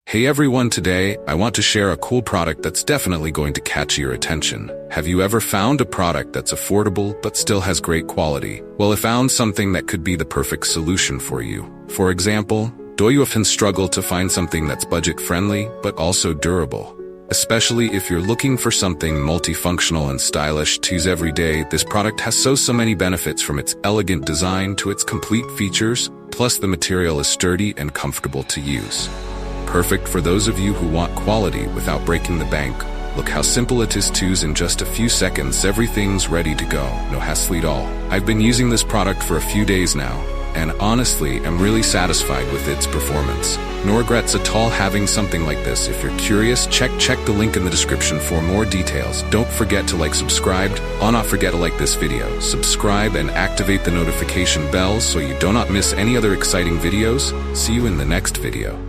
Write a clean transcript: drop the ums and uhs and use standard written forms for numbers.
Hey everyone, today I want to share a cool product that's definitely going to catch your attention. Have you ever found a product that's affordable but still has great quality? Well, I found something that could be the perfect solution for you. For example, do you often struggle to find something that's budget-friendly but also durable? Especially if you're looking for something multifunctional and stylish to use every day, this product has so many benefits, from its elegant design to its complete features, plus the material is sturdy and comfortable to use. Perfect for those of you who want quality without breaking the bank. Look how simple it is to use. In just a few seconds, everything's ready to go. No hassle at all. I've been using this product for a few days now, and honestly, I'm really satisfied with its performance. No regrets at all having something like this. If you're curious, check the link in the description for more details. Don't forget to subscribe. Not forget to like this video, subscribe, and activate the notification bell so you do not miss any other exciting videos. See you in the next video.